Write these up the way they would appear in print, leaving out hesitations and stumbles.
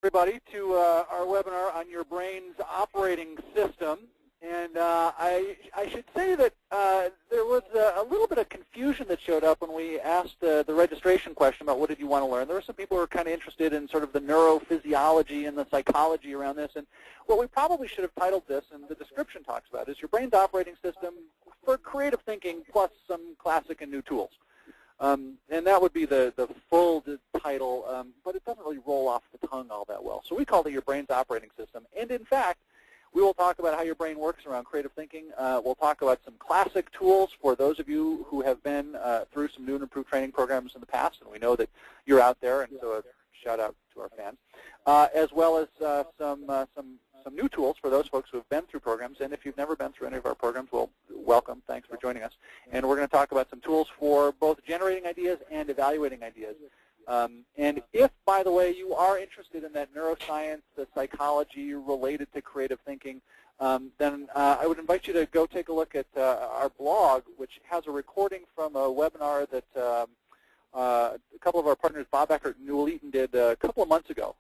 Everybody to our webinar on your brain's operating system. And I should say that there was a little bit of confusion that showed up when we asked the registration question about what did you want to learn. There were some people who were kind of interested in sort of the neurophysiology and the psychology around this. And what we probably should have titled this, and the description talks about, is your brain's operating system for creative thinking plus some classic and new tools. And that would be the full title, but it doesn't really roll off the tongue all that well. So we called it your brain's operating system. And in fact, we will talk about how your brain works around creative thinking. We'll talk about some classic tools for those of you who have been through some new and improved training programs in the past, and we know that you're out there, and so a shout out to our fans, as well as some new tools for those folks who have been through programs. And if you've never been through any of our programs, well, welcome. Thanks for joining us. And we're going to talk about some tools for both generating ideas and evaluating ideas. And if, by the way, you are interested in that neuroscience, the psychology related to creative thinking, then I would invite you to go take a look at our blog, which has a recording from a webinar that a couple of our partners, Bob Eckert and Newell Eaton, did a couple of months ago.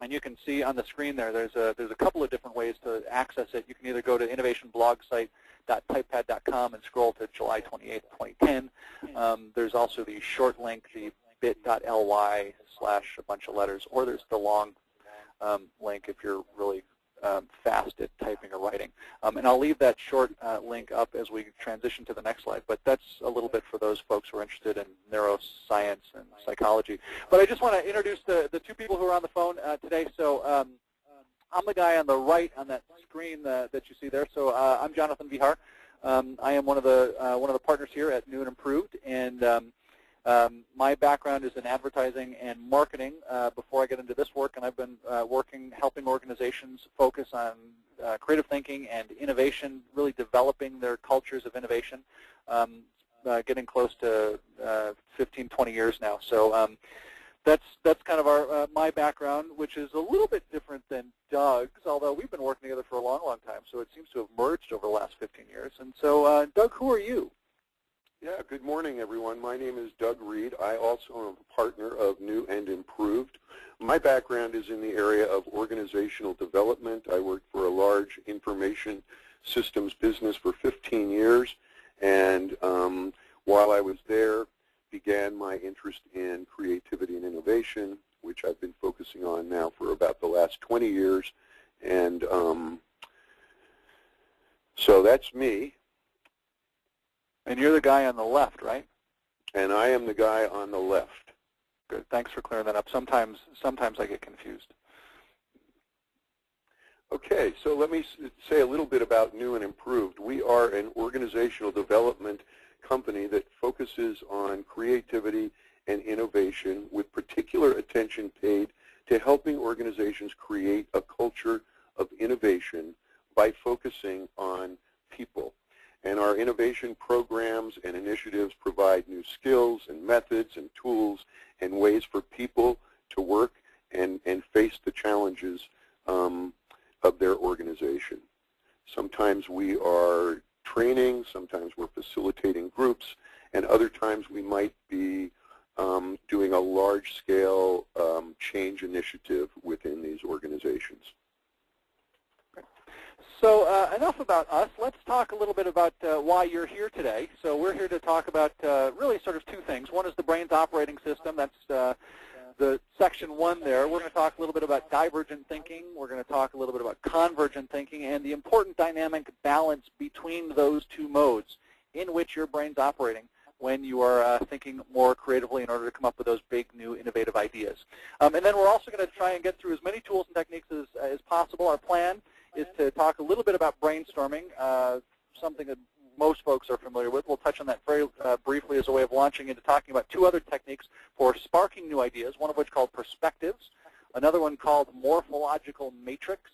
And you can see on the screen there, there's a couple of different ways to access it. You can either go to innovationblogsite.typepad.com and scroll to July 28th, 2010. There's also the short link, the bit.ly/ a bunch of letters, or there's the long link if you're really fast at typing or writing. And I'll leave that short link up as we transition to the next slide, but that's a little bit for those folks who are interested in neuroscience and psychology. But I just want to introduce the two people who are on the phone today. So I'm the guy on the right on that screen that you see there. So I'm Jonathan Vihar. I am one of the partners here at New and Improved, and my background is in advertising and marketing before I get into this work, and I've been helping organizations focus on creative thinking and innovation, really developing their cultures of innovation, getting close to 15, 20 years now. So that's kind of my background, which is a little bit different than Doug's, although we've been working together for a long, long time, so it seems to have merged over the last 15 years. And so, Doug, who are you? Yeah, good morning, everyone. My name is Doug Reed. I also am a partner of New and Improved. My background is in the area of organizational development. I worked for a large information systems business for 15 years, and while I was there, began my interest in creativity and innovation, which I've been focusing on now for about the last 20 years. And so that's me. And you're the guy on the left, right? And I am the guy on the left. Good. Thanks for clearing that up. Sometimes I get confused. Okay, so let me say a little bit about New and Improved. We are an organizational development company that focuses on creativity and innovation, with particular attention paid to helping organizations create a culture of innovation by focusing on people. And our innovation programs and initiatives provide new skills and methods and tools and ways for people to work and face the challenges of their organization. Sometimes we are training, sometimes we're facilitating groups, and other times we might be doing a large-scale change initiative within these organizations. So enough about us. Let's talk a little bit about why you're here today. So we're here to talk about really sort of two things. One is the brain's operating system. That's the section 1 there. We're going to talk a little bit about divergent thinking. We're going to talk a little bit about convergent thinking and the important dynamic balance between those two modes in which your brain's operating when you are thinking more creatively in order to come up with those big, new, innovative ideas. And then we're also going to try and get through as many tools and techniques as possible. Our plan is to talk a little bit about brainstorming, something that most folks are familiar with. We'll touch on that very briefly as a way of launching into talking about two other techniques for sparking new ideas, one of which called perspectives, another one called morphological matrix,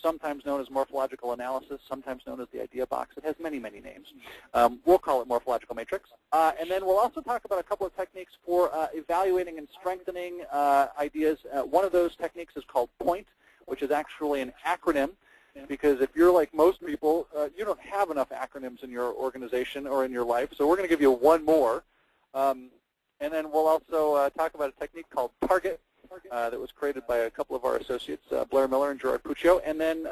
sometimes known as morphological analysis, sometimes known as the idea box. It has many, many names. We'll call it morphological matrix. And then we'll also talk about a couple of techniques for evaluating and strengthening ideas. One of those techniques is called POINT, which is actually an acronym, because if you're like most people, you don't have enough acronyms in your organization or in your life, so we're going to give you one more. And then we'll also talk about a technique called TARGET that was created by a couple of our associates, Blair Miller and Gerard Puccio, and then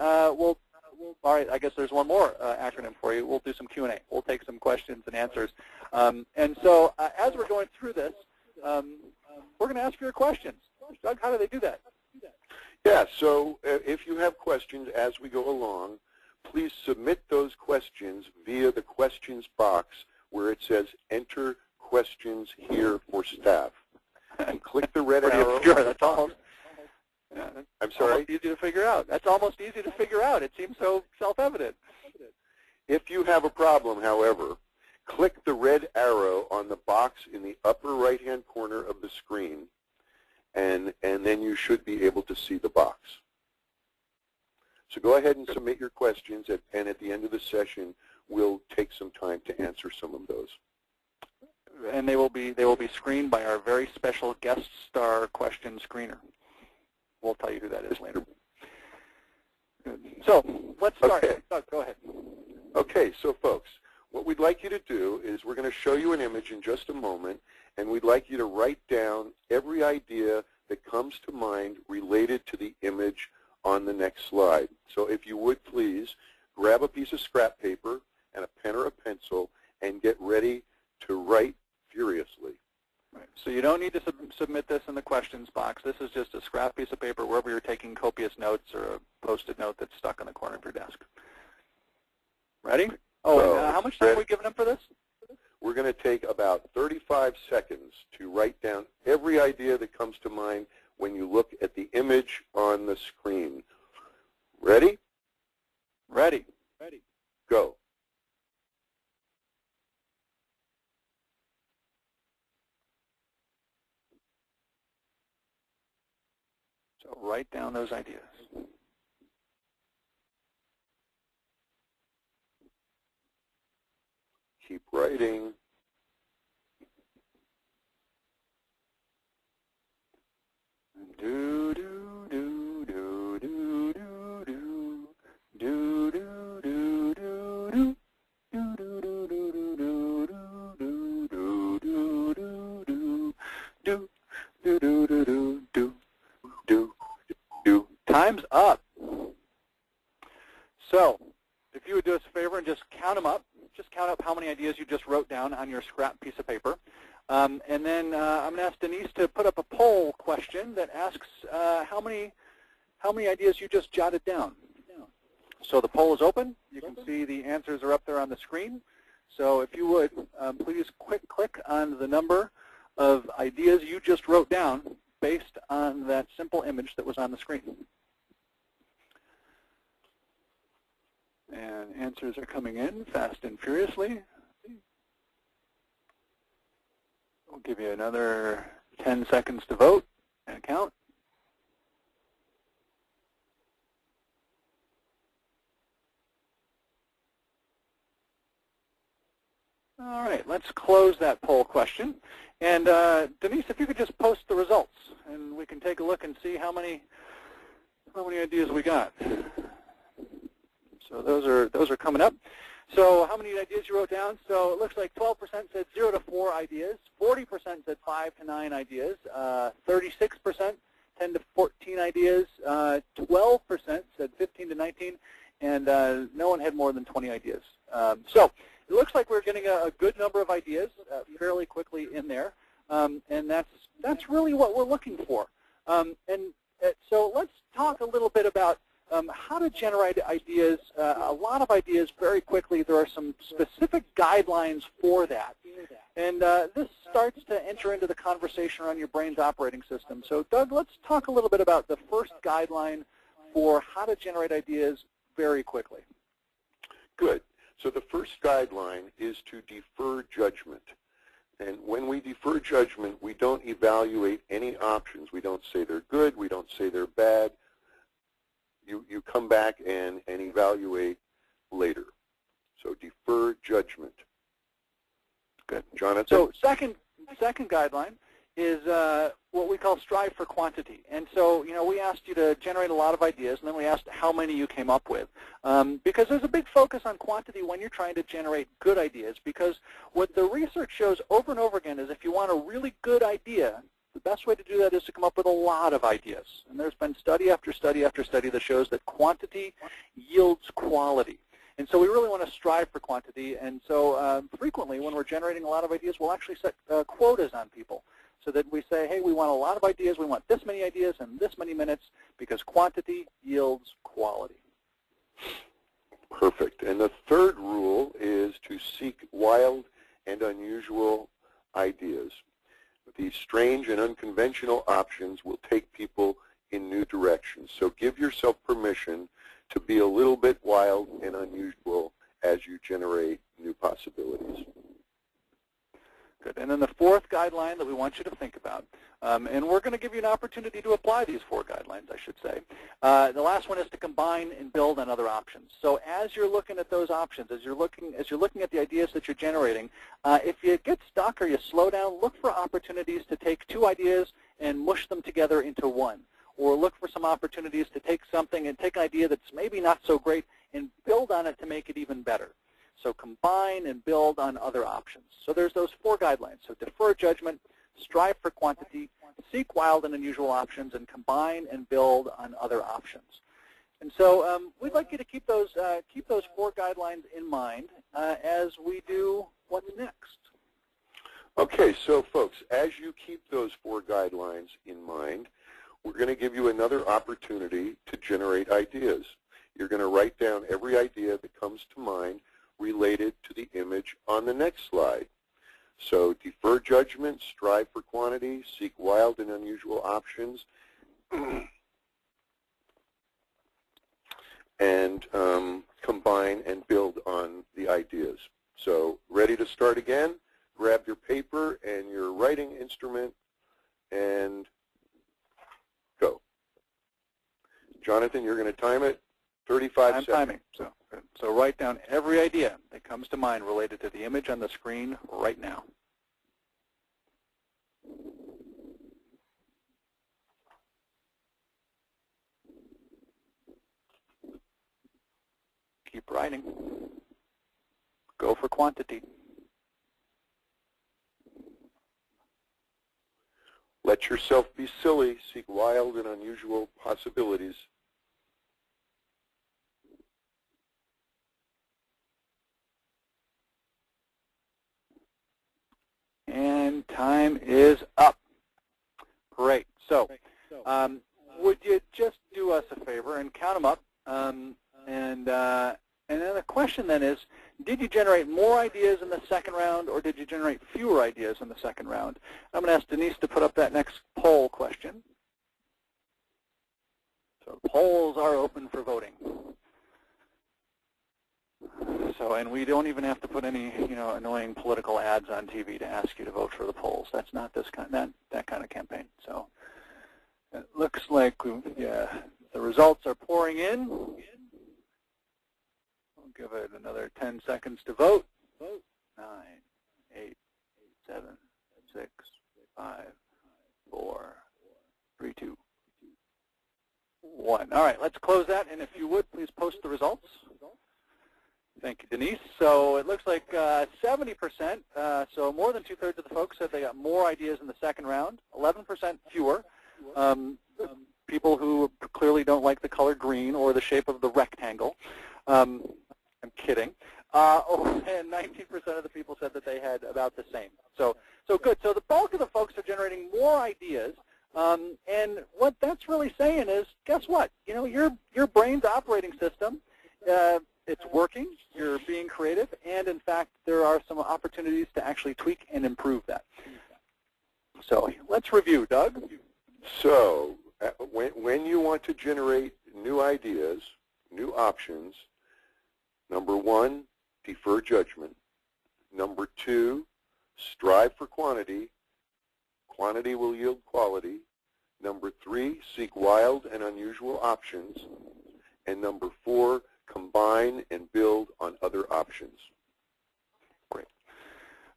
all right, I guess there's one more acronym for you. We'll do some Q&A. We'll take some questions and answers. And so as we're going through this, we're going to ask for your questions. Doug, how do they do that? Yeah, so if you have questions as we go along, please submit those questions via the questions box where it says enter questions here for staff. And click the red arrow. Sure, that's almost, I'm sorry? almost easy to figure out. That's almost easy to figure out. It seems so self-evident. If you have a problem, however, click the red arrow on the box in the upper right-hand corner of the screen, and then you should be able to see the box. So go ahead and submit your questions, and at the end of the session, we'll take some time to answer some of those. And they will be screened by our very special guest star question screener. We'll tell you who that is later. Good. So let's start. Okay. Doug, go ahead. Okay, so folks, what we'd like you to do is we're going to show you an image in just a moment, and we'd like you to write down every idea that comes to mind related to the image on the next slide. So if you would please grab a piece of scrap paper and a pen or a pencil and get ready to write furiously. Right. So you don't need to submit this in the questions box. This is just a scrap piece of paper wherever you're taking copious notes or a Post-it note that's stuck on the corner of your desk. Ready? Oh, So, how much time are we giving them for this? We're going to take about 35 seconds to write down every idea that comes to mind when you look at the image on the screen. Ready? Ready. Go. So write down those ideas. Keep writing. Do do do do do do do do do do do do do do do do do. Time's up. So, if you would do us a favor and just count them up, just count up how many ideas you just wrote down on your scrap piece of paper. And then I'm going to ask Denise to put up a poll question that asks how many ideas you just jotted down. So the poll is open. You can see the answers are up there on the screen. So if you would, please click on the number of ideas you just wrote down based on that simple image that was on the screen. And answers are coming in fast and furiously. We'll give you another 10 seconds to vote and count. All right, let's close that poll question. And Denise, if you could just post the results, and we can take a look and see how many ideas we got. So those are coming up. So how many ideas you wrote down? So it looks like 12% said 0 to 4 ideas, 40% said 5 to 9 ideas, 36% 10 to 14 ideas, 12% said 15 to 19, and no one had more than 20 ideas. So it looks like we're getting a good number of ideas fairly quickly in there, and that's really what we're looking for. So let's talk a little bit about how to generate ideas, a lot of ideas very quickly. There are some specific guidelines for that. And this starts to enter into the conversation around your brain's operating system. So Doug, let's talk a little bit about the first guideline for how to generate ideas very quickly. Good. So the first guideline is to defer judgment. And when we defer judgment, we don't evaluate any options. We don't say they're good. We don't say they're bad. You come back and evaluate later. So defer judgment. Good. Jonathan? So second guideline is what we call strive for quantity. And so, we asked you to generate a lot of ideas, and then we asked how many you came up with. Because there's a big focus on quantity when you're trying to generate good ideas, because what the research shows over and over again is if you want a really good idea, the best way to do that is to come up with a lot of ideas. And there's been study after study after study that shows that quantity yields quality. And so we really want to strive for quantity. And so frequently when we're generating a lot of ideas, we'll actually set quotas on people so that we say, hey, we want a lot of ideas. We want this many ideas in this many minutes because quantity yields quality. Perfect. And the third rule is to seek wild and unusual ideas. These strange and unconventional options will take people in new directions. So give yourself permission to be a little bit wild and unusual as you generate new possibilities. Good. And then the fourth guideline that we want you to think about, and we're going to give you an opportunity to apply these four guidelines, I should say. The last one is to combine and build on other options. So as you're looking at those options, as you're looking at the ideas that you're generating, if you get stuck or you slow down, look for opportunities to take two ideas and mush them together into one. Or look for some opportunities to take something and take an idea that's maybe not so great and build on it to make it even better. So combine and build on other options. So there's those four guidelines. So defer judgment, strive for quantity, seek wild and unusual options, and combine and build on other options. And so we'd like you to keep those four guidelines in mind as we do what's next. Okay, so folks, as you keep those four guidelines in mind, we're going to give you another opportunity to generate ideas. You're going to write down every idea that comes to mind related to the image on the next slide. So defer judgment, strive for quantity, seek wild and unusual options, and combine and build on the ideas. So ready to start again? Grab your paper and your writing instrument and go. Jonathan, you're going to time it, 35 seconds. I'm timing. So write down every idea that comes to mind related to the image on the screen right now. Keep writing. Go for quantity. Let yourself be silly. Seek wild and unusual possibilities. And time is up. Great. So would you just do us a favor and count them up? And then the question then is, did you generate more ideas in the second round or did you generate fewer ideas in the second round? I'm going to ask Denise to put up that next poll question. So polls are open for voting. So, and we don't even have to put any, annoying political ads on TV to ask you to vote for the polls. That's not this kind, that kind of campaign. So, it looks like the results are pouring in. We'll give it another 10 seconds to vote. 9, 8, 7, 6, 5, 4, 3, 2, 1. All right, let's close that. And if you would, please post the results. Thank you, Denise. So it looks like 70%, so more than two-thirds of the folks said they got more ideas in the second round, 11% fewer. People who clearly don't like the color green or the shape of the rectangle. I'm kidding. And 19% of the people said that they had about the same. So good. So the bulk of the folks are generating more ideas. And what that's really saying is, guess what? Your brain's operating system, it's working, you're being creative, and in fact, there are some opportunities to actually tweak and improve that. So let's review, Doug. So when you want to generate new ideas, new options, number 1, defer judgment. Number 2, strive for quantity. Quantity will yield quality. Number 3, seek wild and unusual options. And number 4, combine and build on other options.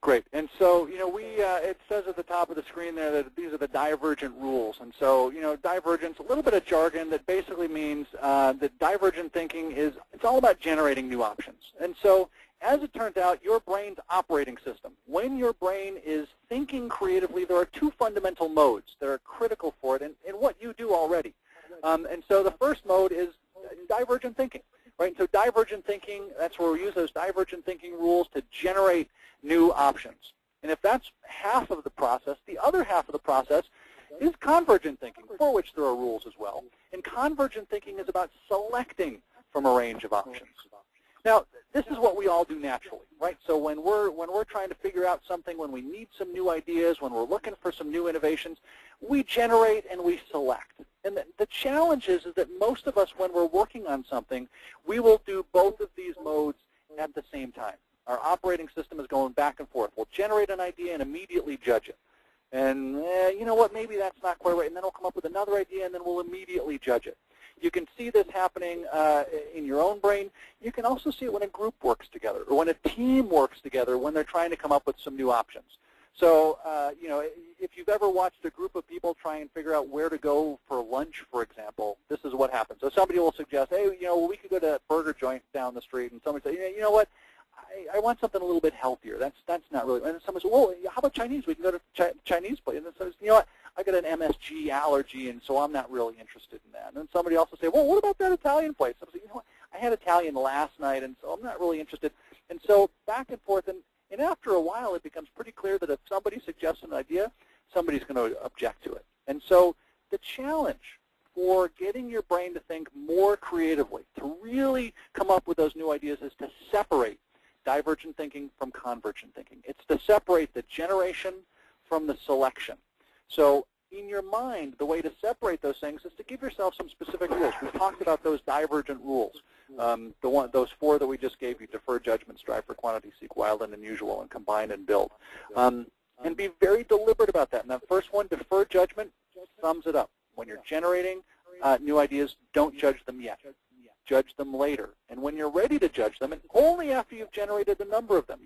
Great. And so, it says at the top of the screen there that these are the divergent rules. And so, divergence, a little bit of jargon that basically means that divergent thinking it's all about generating new options. And so as it turns out, your brain's operating system. When your brain is thinking creatively, there are two fundamental modes that are critical for it in what you do already. And so the first mode is divergent thinking. Right? So divergent thinking, that's where we use those divergent thinking rules to generate new options. And if that's half of the process, the other half of the process is convergent thinking, for which there are rules as well. And convergent thinking is about selecting from a range of options. Now, this is what we all do naturally, right? So when we're trying to figure out something, when we need some new ideas, when we're looking for some new innovations, we generate and we select. And the challenge is that most of us, when we're working on something, we will do both of these modes at the same time. Our operating system is going back and forth. We'll generate an idea and immediately judge it. And you know what, maybe that's not quite right. And then we'll come up with another idea, and then we'll immediately judge it. You can see this happening in your own brain. You can also see it when a group works together, or when a team works together when they're trying to come up with some new options. So, you know, if you've ever watched a group of people try and figure out where to go for lunch, for example, this is what happens. So somebody will suggest, hey, you know, we could go to that burger joint down the street, and somebody say, you know what, I want something a little bit healthier. That's not really. And then somebody says, well, how about Chinese? We can go to Chinese place. And then says, you know what, I got an MSG allergy, and so I'm not really interested in that. And then somebody else will say, well, what about that Italian place? I say, you know what, I had Italian last night, and so I'm not really interested. And so back and forth, and after a while, it becomes pretty clear that if somebody suggests an idea, somebody's going to object to it. And so the challenge for getting your brain to think more creatively, to really come up with those new ideas, is to separate divergent thinking from convergent thinking. It's to separate the generation from the selection. So in your mind, the way to separate those things is to give yourself some specific rules. We've talked about those divergent rules, those four that we just gave you: defer judgment, strive for quantity, seek wild and unusual, and combine and build. And be very deliberate about that. And that first one, defer judgment, sums it up. When you're generating new ideas, don't judge them yet. Judge them later. And when you're ready to judge them, and only after you've generated a number of them,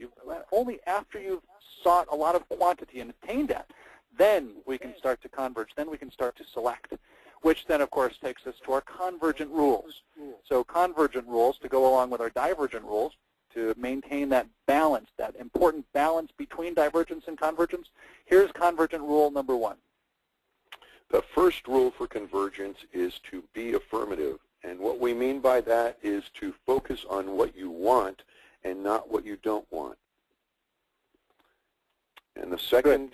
only after you've sought a lot of quantity and attained that, then we can start to converge. Then we can start to select, which then, of course, takes us to our convergent rules. So convergent rules, to go along with our divergent rules, to maintain that balance, that important balance between divergence and convergence. Here's convergent rule number one. The first rule for convergence is to be affirmative. And what we mean by that is to focus on what you want and not what you don't want. And the second...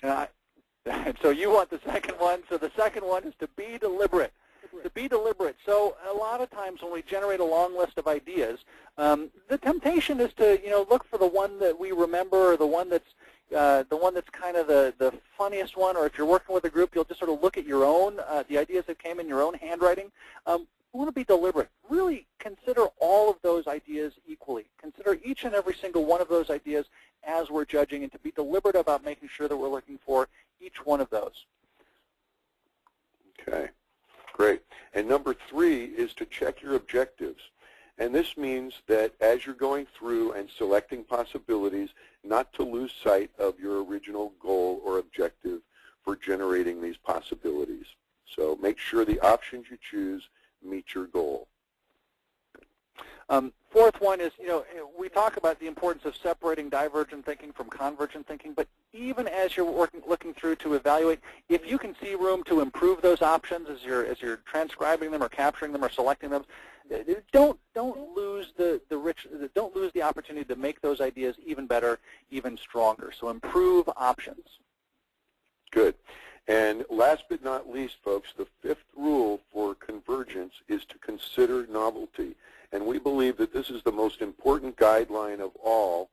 So you want the second one. So the second one is to be deliberate. To be deliberate. So a lot of times when we generate a long list of ideas, the temptation is to, you know, look for the one that we remember, or the one that's kind of the funniest one. Or if you're working with a group, you'll just sort of look at your own, the ideas that came in your own handwriting. We want to be deliberate. Really consider all of those ideas equally. Consider each and every single one of those ideas as we're judging, and to be deliberate about making sure that we're looking for each one of those. Okay, great. And number three is to check your objectives. And this means that as you're going through and selecting possibilities, not to lose sight of your original goal or objective for generating these possibilities. So make sure the options you choose meet your goal. Fourth one is, you know, we talk about the importance of separating divergent thinking from convergent thinking, but even as you're looking through to evaluate, if you can see room to improve those options as you're transcribing them or capturing them or selecting them, don't lose don't lose the opportunity to make those ideas even better, even stronger. So improve options. Good. And last but not least, folks, the fifth rule for convergence is to consider novelty. And we believe that this is the most important guideline of all.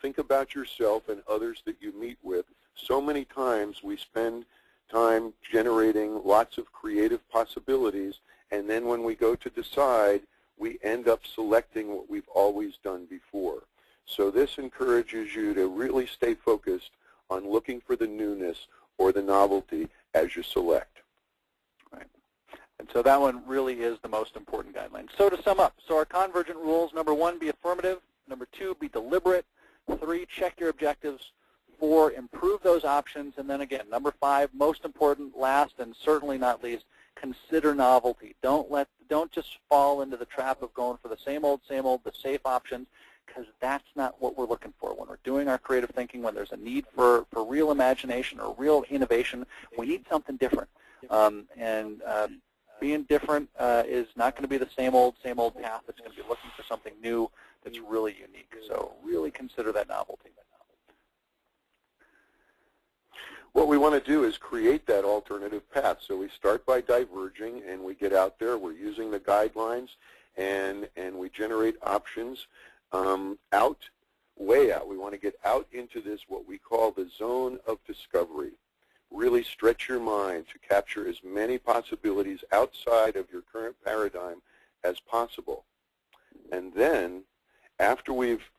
Think about yourself and others that you meet with. So many times we spend time generating lots of creative possibilities, and then when we go to decide, we end up selecting what we've always done before. So this encourages you to really stay focused on looking for the newness or the novelty as you select. Right. And so that one really is the most important guideline. So to sum up, so our convergent rules: number one, be affirmative; number two, be deliberate; three, check your objectives; four, improve those options; and then again, number five, most important, last and certainly not least, consider novelty. Don't just fall into the trap of going for the same old, the safe options. because that's not what we're looking for. When we're doing our creative thinking, when there's a need for real imagination or real innovation, we need something different. Being different is not going to be the same old path. It's going to be looking for something new that's really unique. So really consider that novelty. What we want to do is create that alternative path. So we start by diverging, and we get out there. We're using the guidelines, and we generate options way out. We want to get out into this, what we call the zone of discovery. Really stretch your mind to capture as many possibilities outside of your current paradigm as possible. And then, after we've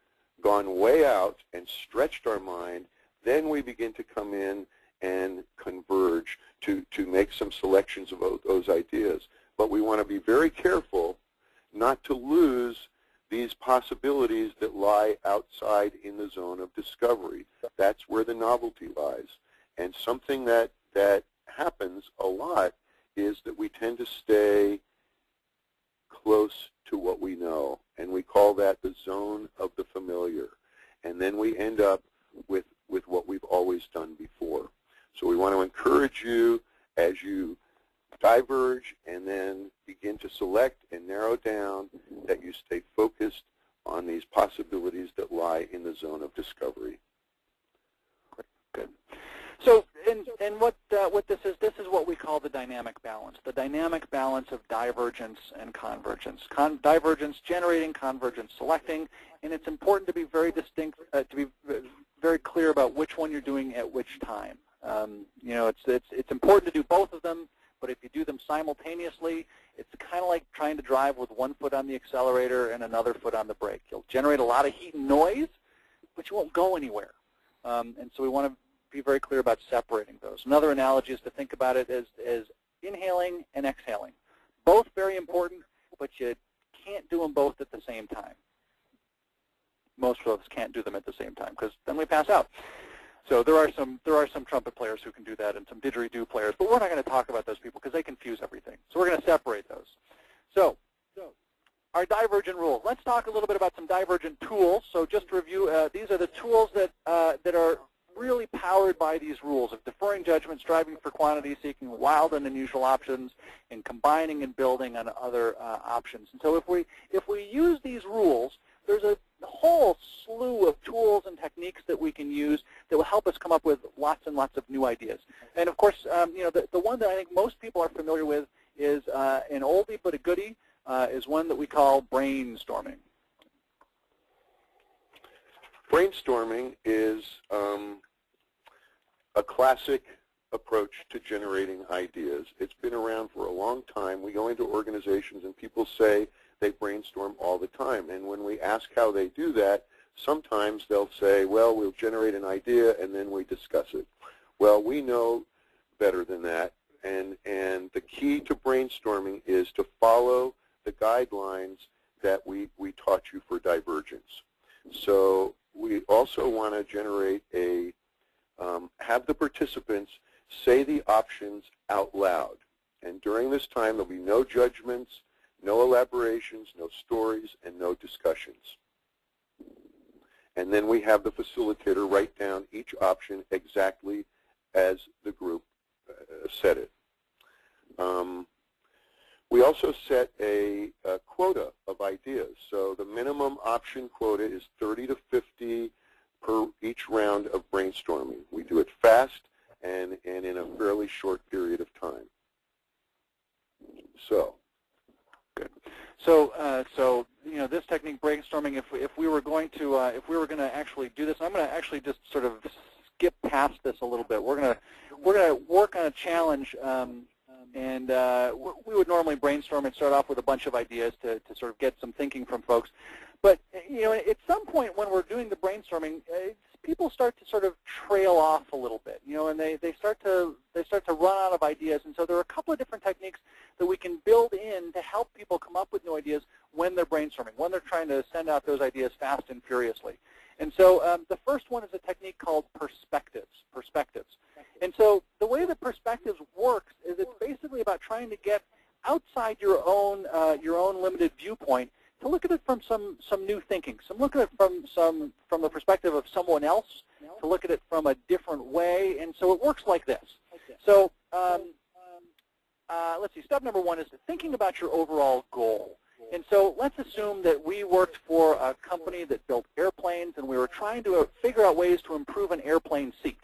gone way out and stretched our mind, then we begin to come in and converge to make some selections of those ideas. But we want to be very careful not to lose these possibilities that lie outside in the zone of discovery. That's where the novelty lies. And something that happens a lot is that we tend to stay close to what we know, and we call that the zone of the familiar. And then we end up with what we've always done before. So we want to encourage you as you diverge and then begin to select and narrow down that you stay focused on these possibilities that lie in the zone of discovery. Good. So, and what this is what we call the dynamic balance of divergence and convergence. Divergence generating, convergence selecting, and it's important to be very distinct, to be very clear about which one you're doing at which time. It's important to do both of them, but if you do them simultaneously, it's kind of like trying to drive with one foot on the accelerator and another foot on the brake. You'll generate a lot of heat and noise, but you won't go anywhere. And so we want to be very clear about separating those. Another analogy is to think about it as inhaling and exhaling. Both very important, but you can't do them both at the same time. Most of us can't do them at the same time because then we pass out. So there are some trumpet players who can do that and some didgeridoo players, but we're not going to talk about those people because they confuse everything. So we're going to separate those. So our divergent rules. Let's talk a little bit about some divergent tools. So just to review, these are the tools that are really powered by these rules of deferring judgment, striving for quantity, seeking wild and unusual options, and combining and building on other options. And so if we use these rules, there's a whole slew of tools and techniques that we can use that will help us come up with lots and lots of new ideas. And of course, the one that I think most people are familiar with is an oldie but a goodie, is one that we call brainstorming. Brainstorming is a classic approach to generating ideas. It's been around for a long time. We go into organizations and people say they brainstorm all the time. And when we ask how they do that, sometimes they'll say, well, we'll generate an idea and then we discuss it. Well, we know better than that. And the key to brainstorming is to follow the guidelines that we taught you for divergence. So we also want to generate have the participants say the options out loud. And during this time, there'll be no judgments, no elaborations, no stories, and no discussions. And then we have the facilitator write down each option exactly as the group said it. We also set a quota of ideas. So the minimum option quota is 30 to 50 per each round of brainstorming. We do it fast and in a fairly short period of time. So. Good. So this technique, brainstorming, if we were going to actually do this, I'm going to actually just sort of skip past this a little bit. We're going to work on a challenge, and we would normally brainstorm and start off with a bunch of ideas to sort of get some thinking from folks. But at some point when we're doing the brainstorming, people start to sort of trail off a little bit, and they start to run out of ideas. And so there are a couple of different techniques that we can build in to help people come up with new ideas when they're brainstorming, when they're trying to send out those ideas fast and furiously. And so the first one is a technique called perspectives. And so the way that perspectives works is it's basically about trying to get outside your own limited viewpoint to look at it from some new thinking, look at it from the perspective of someone else, to look at it from a different way. And so it works like this. So let's see, step number one is thinking about your overall goal. And so let's assume that we worked for a company that built airplanes, and we were trying to figure out ways to improve an airplane seat.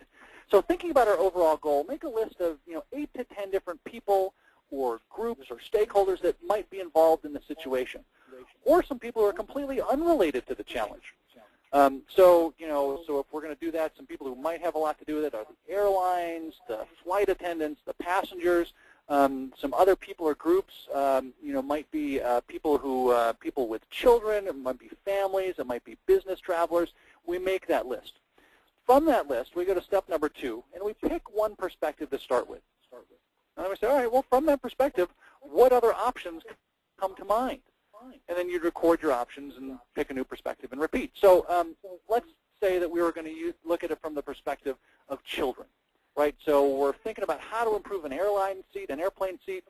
So thinking about our overall goal, make a list of 8 to 10 different people or groups or stakeholders that might be involved in the situation, or some people who are completely unrelated to the challenge. So if we're going to do that, some people who might have a lot to do with it are the airlines, the flight attendants, the passengers. Some other people or groups, might be people with children. It might be families. It might be business travelers. We make that list. From that list, we go to step number 2, and we pick one perspective to start with. And then we say, all right, well, from that perspective, what other options come to mind? And then you'd record your options and pick a new perspective and repeat. So let's say that we were going to look at it from the perspective of children. Right, so we're thinking about how to improve an airplane seat.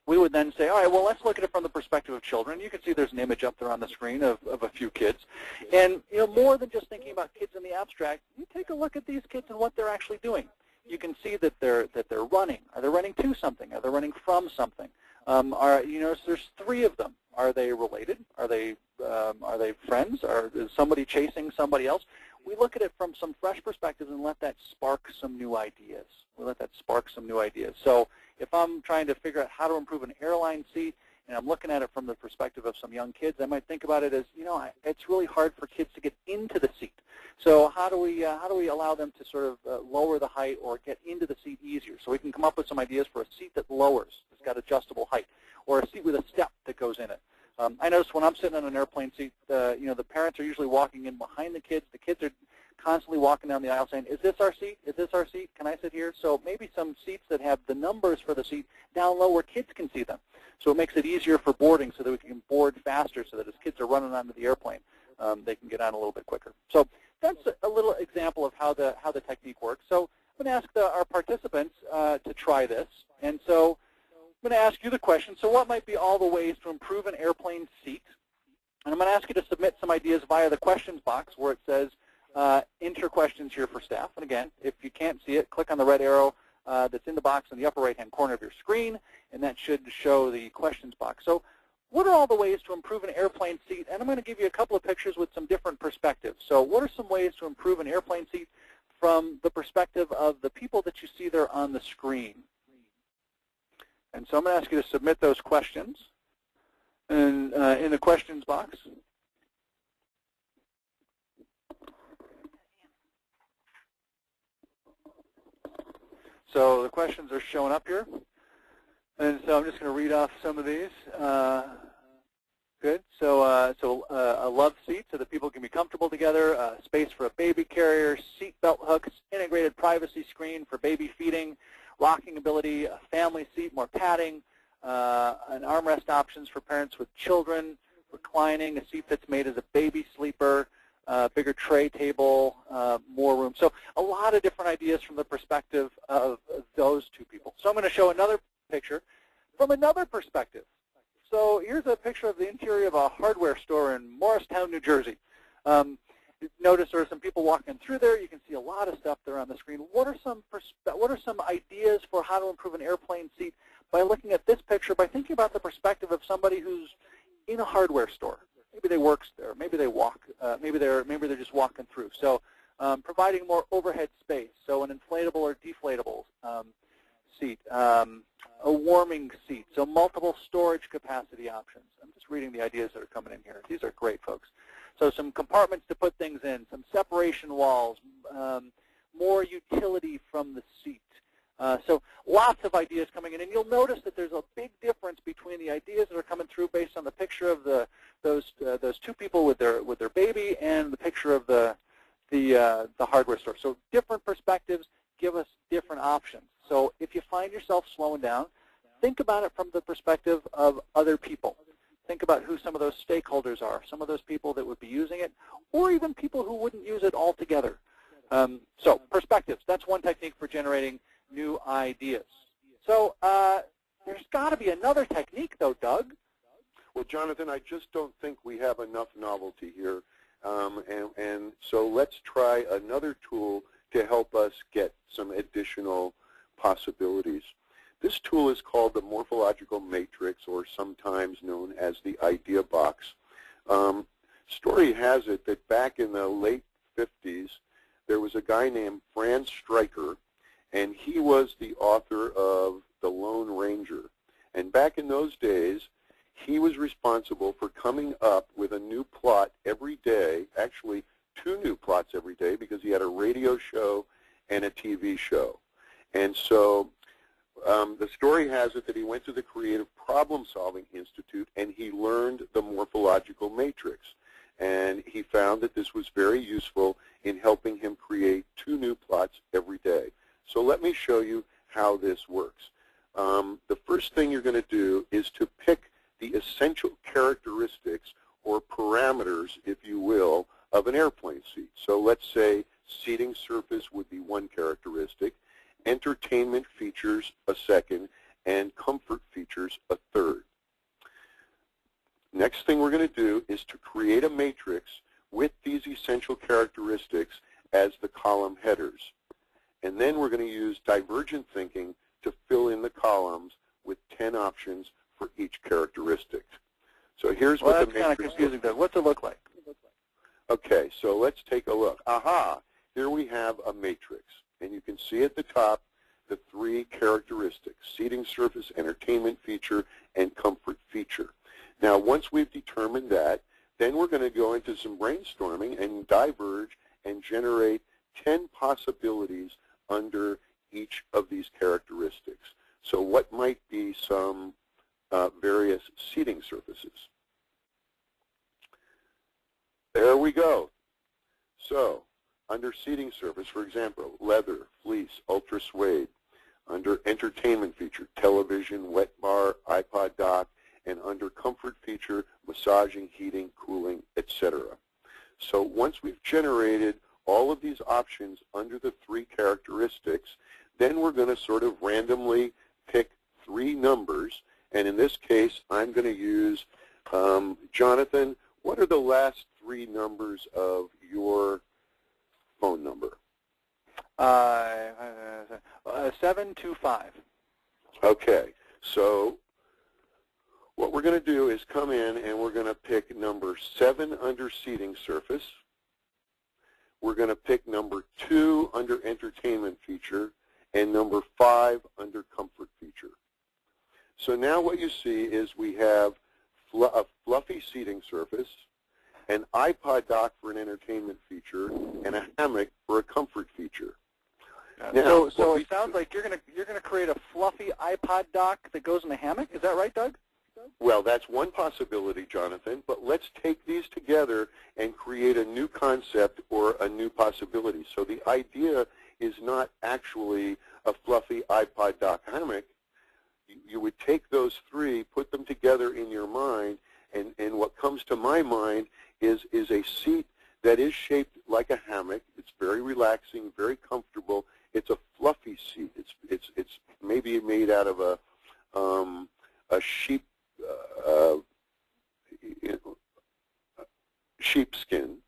We would then say, all right, well, let's look at it from the perspective of children. You can see there's an image up there on the screen of a few kids. And more than just thinking about kids in the abstract, you take a look at these kids and what they're actually doing. You can see that they're running. Are they running to something? Are they running from something? There's 3 of them. Are they related? Are they friends? Is somebody chasing somebody else? We look at it from some fresh perspectives and let that spark some new ideas. So if I'm trying to figure out how to improve an airline seat, and I'm looking at it from the perspective of some young kids, I might think about it as, it's really hard for kids to get into the seat. So how do we allow them to sort of lower the height or get into the seat easier? So we can come up with some ideas for a seat that lowers. It's got adjustable height, or a seat with a step that goes in it. I notice when I'm sitting on an airplane seat, the parents are usually walking in behind the kids. The kids are constantly walking down the aisle saying, is this our seat? Is this our seat? Can I sit here? So maybe some seats that have the numbers for the seat down low where kids can see them. So it makes it easier for boarding so that we can board faster, so that as kids are running onto the airplane, they can get on a little bit quicker. So that's a little example of how the technique works. So I'm going to ask our participants to try this. And so I'm going to ask you the question, so what might be all the ways to improve an airplane seat? And I'm going to ask you to submit some ideas via the questions box where it says enter questions here for staff. And again, if you can't see it, click on the red arrow that's in the box in the upper right-hand corner of your screen, and that should show the questions box. So what are all the ways to improve an airplane seat? And I'm going to give you a couple of pictures with some different perspectives. So what are some ways to improve an airplane seat from the perspective of the people that you see there on the screen? And so I'm going to ask you to submit those questions in the questions box. So the questions are showing up here. And so I'm just going to read off some of these. Good. So a love seat so that people can be comfortable together, space for a baby carrier, seat belt hooks, integrated privacy screen for baby feeding, rocking ability, a family seat, more padding, an armrest options for parents with children, reclining, a seat that's made as a baby sleeper, bigger tray table, more room. So a lot of different ideas from the perspective of those 2 people. So I'm going to show another picture from another perspective. So here's a picture of the interior of a hardware store in Morristown, New Jersey. Notice there are some people walking through there. You can see a lot of stuff there on the screen. What are some ideas for how to improve an airplane seat by looking at this picture, by thinking about the perspective of somebody who's in a hardware store? Maybe they work there. Maybe they walk. Maybe they're just walking through. So providing more overhead space. So an inflatable or deflatable seat. A warming seat. So multiple storage capacity options. I'm just reading the ideas that are coming in here. These are great, folks. So some compartments to put things in, some separation walls, more utility from the seat. So lots of ideas coming in, and you'll notice that there's a big difference between the ideas that are coming through based on the picture of those 2 people with their baby and the picture of the hardware store. So different perspectives give us different options. So if you find yourself slowing down, think about it from the perspective of other people. Think about who some of those stakeholders are, some of those people that would be using it, or even people who wouldn't use it altogether. So perspectives, that's one technique for generating new ideas. So there's got to be another technique, though, Doug. Well, Jonathan, I just don't think we have enough novelty here. And so let's try another tool to help us get some additional possibilities. This tool is called the morphological matrix, or sometimes known as the idea box. Story has it that back in the late 50s, there was a guy named Franz Stryker, and he was the author of The Lone Ranger. And back in those days, he was responsible for coming up with a new plot every day, actually 2 new plots every day, because he had a radio show and a TV show. And so the story has it that he went to the Creative Problem Solving Institute and he learned the morphological matrix. And he found that this was very useful in helping him create 2 new plots every day. So let me show you how this works. The first thing you're going to do is to pick the essential characteristics or parameters, if you will, of an airplane seat. So let's say seating surface would be 1 characteristic, entertainment features a 2nd, and comfort features a 3rd. Next thing we're going to do is to create a matrix with these essential characteristics as the column headers. And then we're going to use divergent thinking to fill in the columns with 10 options for each characteristic. So here's what the matrix looks like. Well, that's kind of confusing, though. What's it look like? Okay, so let's take a look. Aha! Here we have a matrix. And you can see at the top the 3 characteristics: seating surface, entertainment feature, and comfort feature. Now, once we've determined that, then we're going to go into some brainstorming and diverge and generate 10 possibilities under each of these characteristics. So what might be some various seating surfaces? There we go. So under seating surface, for example, leather, fleece, ultra suede. Under entertainment feature, television, wet bar, iPod dock, and under comfort feature, massaging, heating, cooling, etc. So once we've generated all of these options under the 3 characteristics, then we're going to sort of randomly pick 3 numbers. And in this case, I'm going to use, Jonathan, what are the last 3 numbers of your phone number? 725. Okay, so what we're going to do is come in and we're going to pick number 7 under seating surface. We're going to pick number 2 under entertainment feature and number 5 under comfort feature. So now what you see is we have a fluffy seating surface, an iPod dock for an entertainment feature, and a hammock for a comfort feature. Now, so it sounds like you're gonna create a fluffy iPod dock that goes in a hammock. Is that right, Doug? Well, that's one possibility, Jonathan, but let's take these together and create a new concept or a new possibility. So the idea is not actually a fluffy iPod dock hammock. You would take those 3, put them together in your mind, and what comes to my mind is a seat that is shaped like a hammock. It's very relaxing, very comfortable. It's a fluffy seat. It's maybe made out of a sheepskin,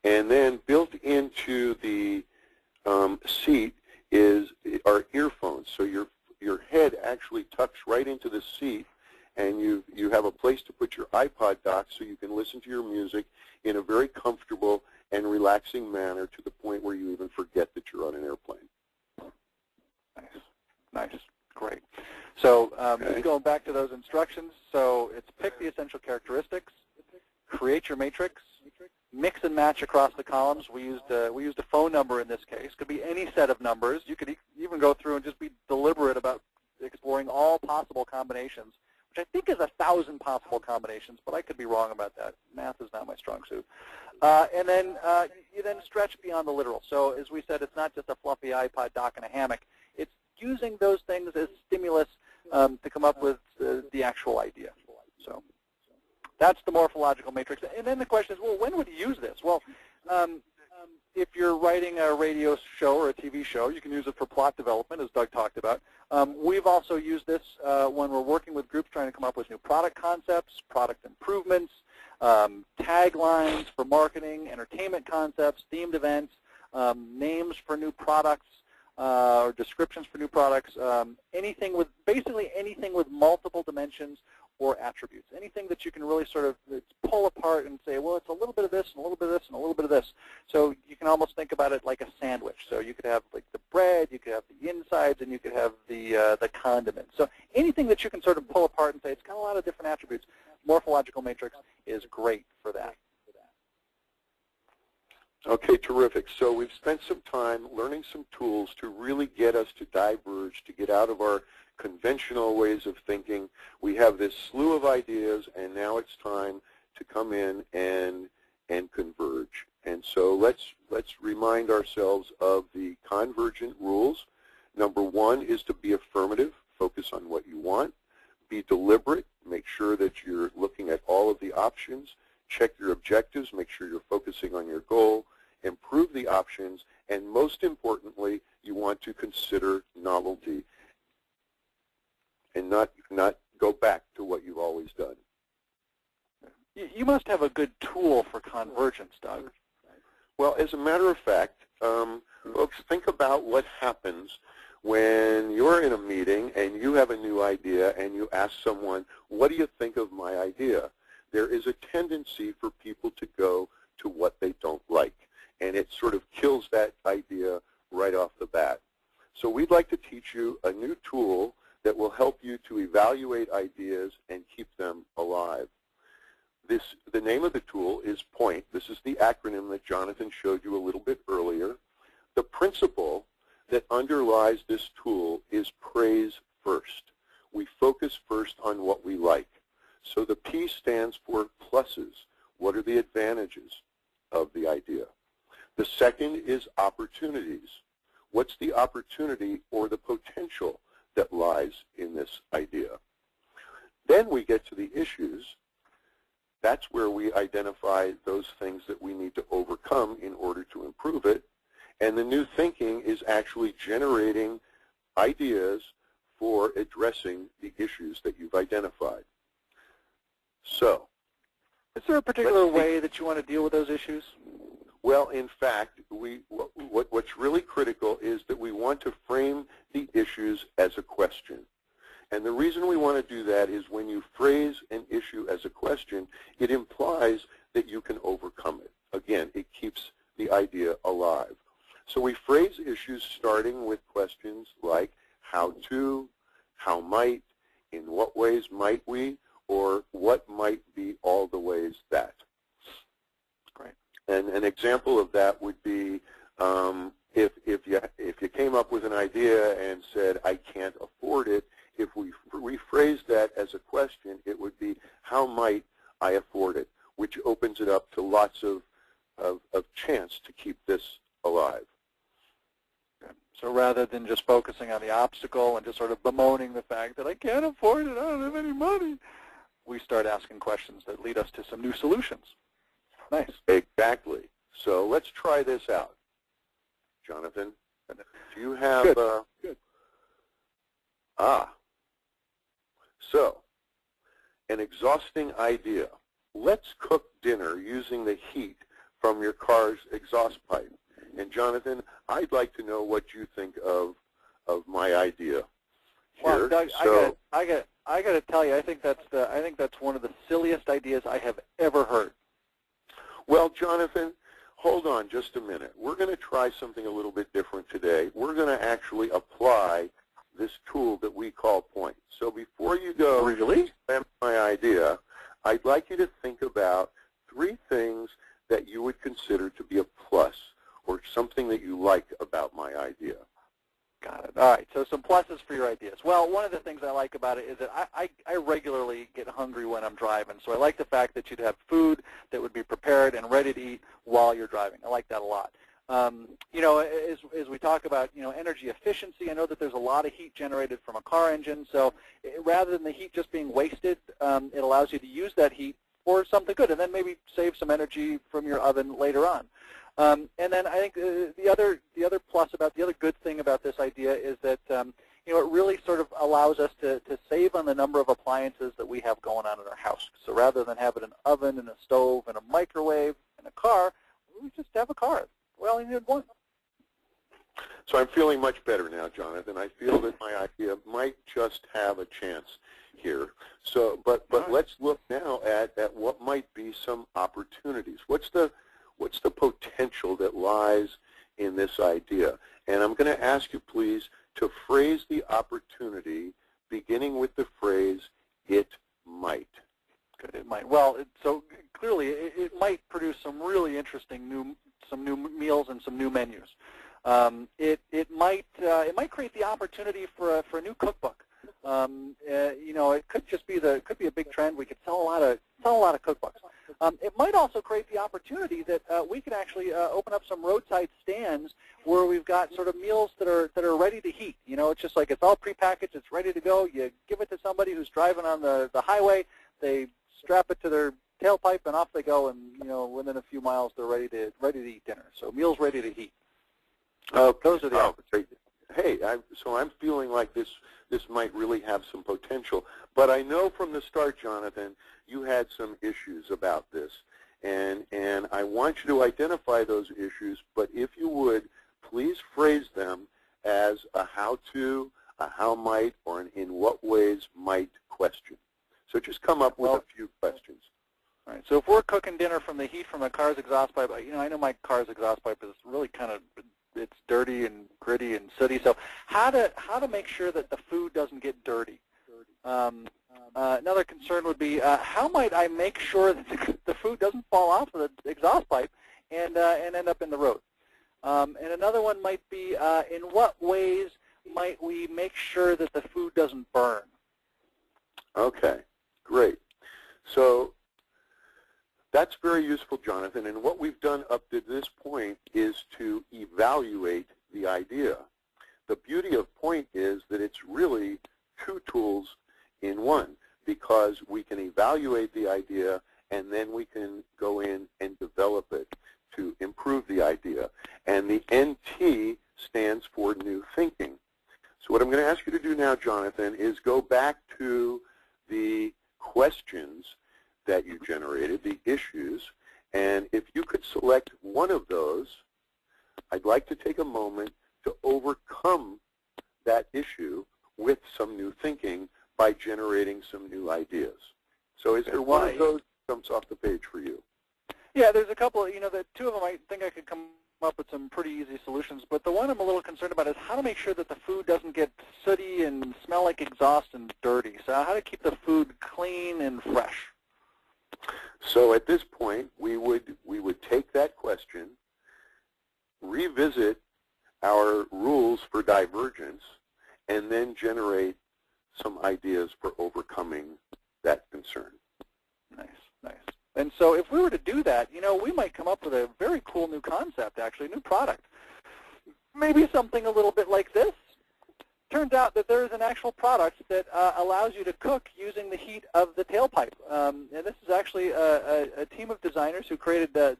and then built into the seat are earphones. So your head actually tucks right into the seat, and you have a place to put your iPod dock so you can listen to your music in a very comfortable and relaxing manner to the point where you even forget that you're on an airplane. Nice, great. So just going back to those instructions, so it's pick the essential characteristics, create your matrix, mix and match across the columns. We used a phone number in this case. Could be any set of numbers. You could even go through and just be deliberate about exploring all possible combinations, which I think is 1,000 possible combinations, but I could be wrong about that. Math is not my strong suit. And then you then stretch beyond the literal. So as we said, it's not just a fluffy iPod dock and a hammock. It's using those things as stimulus to come up with the actual idea. So that's the morphological matrix. And then the question is, well, when would you use this? Well, If you're writing a radio show or a TV show, you can use it for plot development, as Doug talked about. We've also used this when we're working with groups trying to come up with new product concepts, product improvements, taglines for marketing, entertainment concepts, themed events, names for new products, or descriptions for new products, basically anything with multiple dimensions or attributes, anything that you can really sort of pull apart and say, well, it's a little bit of this and a little bit of this and a little bit of this. So you can almost think about it like a sandwich. So you could have like the bread, you could have the insides, and you could have the condiments. So anything that you can sort of pull apart and say it's got a lot of different attributes, Morphological Matrix is great for that. Okay, terrific. So we've spent some time learning some tools to really get us to diverge, to get out of our conventional ways of thinking. We have this slew of ideas, and now it's time to come in and converge. And so let's remind ourselves of the convergent rules. Number one is to be affirmative, focus on what you want. Be deliberate, make sure that you're looking at all of the options. Check your objectives, make sure you're focusing on your goal. Improve the options, and most importantly, you want to consider novelty and not go back to what you've always done. You must have a good tool for convergence, Doug. Well, as a matter of fact, folks, think about what happens when you're in a meeting and you have a new idea and you ask someone, what do you think of my idea? There is a tendency for people to go to what they don't like, and it sort of kills that idea right off the bat. So we'd like to teach you a new tool that will help you to evaluate ideas and keep them alive. The name of the tool is POINT. This is the acronym that Jonathan showed you a little bit earlier. The principle that underlies this tool is praise first. We focus first on what we like. So the P stands for pluses. What are the advantages of the idea? The second is opportunities. What's the opportunity or the potential that lies in this idea? Then we get to the issues. That's where we identify those things that we need to overcome in order to improve it. And the new thinking is actually generating ideas for addressing the issues that you've identified. So, is there a particular way that you want to deal with those issues? Well, in fact, what's really critical is that we want to frame the issues as a question. And the reason we want to do that is when you phrase an issue as a question, it implies that you can overcome it. Again, it keeps the idea alive. So we phrase issues starting with questions like how to, how might, in what ways might we, or what might be all the ways that. Great. And an example of that would be if you came up with an idea and said, I can't afford it, if we rephrase that as a question, it would be, how might I afford it, which opens it up to lots of chance to keep this alive. So rather than just focusing on the obstacle and just sort of bemoaning the fact that I can't afford it, I don't have any money, we start asking questions that lead us to some new solutions. Nice. Exactly. So let's try this out. Jonathan, do you have... Good. So, an exhausting idea. Let's cook dinner using the heat from your car's exhaust pipe. And Jonathan, I'd like to know what you think of my idea. Well, Doug, so, I got to tell you, I think that's one of the silliest ideas I have ever heard. Well, Jonathan, hold on just a minute. We're going to try something a little bit different today. We're going to actually apply this tool that we call POINT. So before you go, really? My idea, I'd like you to think about 3 things that you would consider to be a plus or something that you like about my idea. Got it. All right, so some pluses for your ideas. Well, one of the things I like about it is that I regularly get hungry when I'm driving, so I like the fact that you'd have food that would be prepared and ready to eat while you're driving. I like that a lot. You know, as we talk about, you know, energy efficiency, I know that there's a lot of heat generated from a car engine, so rather than the heat just being wasted, it allows you to use that heat for something good and then maybe save some energy from your oven later on. And then I think the other good thing about this idea is that you know, it really sort of allows us to save on the number of appliances that we have going on in our house. So rather than having an oven and a stove and a microwave and a car, we just have a car. We only need one. So I'm feeling much better now, Jonathan. I feel that my idea might just have a chance here. So, but let's look now at what might be some opportunities. What's the potential that lies in this idea? And I'm going to ask you, please, to phrase the opportunity beginning with the phrase, "it might." Good, it might. Well, so clearly, it might produce some really interesting new meals and some new menus. It might create the opportunity for a new cookbook. You know, it could just be a big trend. We could sell a lot of cookbooks. It might also create the opportunity that we can actually open up some roadside stands where we've got sort of meals that are ready to heat. You know, it's just like it's all prepackaged, it's ready to go. You give it to somebody who's driving on the highway, they strap it to their tailpipe, and off they go. And you know, within a few miles, they're ready to eat dinner. So meals ready to heat. Those are the opportunities. Hey, so I'm feeling like this might really have some potential. But I know from the start, Jonathan, you had some issues about this. And I want you to identify those issues, but if you would, please phrase them as a how-to, a how might, or an in what ways might question. So just come up with a few questions. All right. So if we're cooking dinner from the heat from the car's exhaust pipe, you know, I know my car's exhaust pipe is really kind of, it's dirty and gritty and sooty. So how to make sure that the food doesn't get dirty? Another concern would be how might I make sure that the food doesn't fall off of the exhaust pipe and end up in the road? And another one might be in what ways might we make sure that the food doesn't burn? Okay, great. So that's very useful, Jonathan. And what we've done up to this point is to evaluate the idea. The beauty of POINT is that it's really two tools in one, because we can evaluate the idea and then we can go in and develop it to improve the idea. And the NT stands for new thinking. So what I'm going to ask you to do now, Jonathan, is go back to the questions that you generated, the issues, and if you could select one of those, I'd like to take a moment to overcome that issue with some new thinking by generating some new ideas. So is there one of those that comes off the page for you? Yeah, there's a couple. You know, the two of them, I think I could come up with some pretty easy solutions, but the one I'm a little concerned about is how to make sure that the food doesn't get sooty and smell like exhaust and dirty. So how to keep the food clean and fresh. So at this point, we would take that question, revisit our rules for divergence, and then generate some ideas for overcoming that concern. Nice, nice. And so if we were to do that, you know, we might come up with a very cool new concept, actually, a new product. Maybe something a little bit like this. Turns out that there is an actual product that allows you to cook using the heat of the tailpipe. And this is actually a team of designers who created this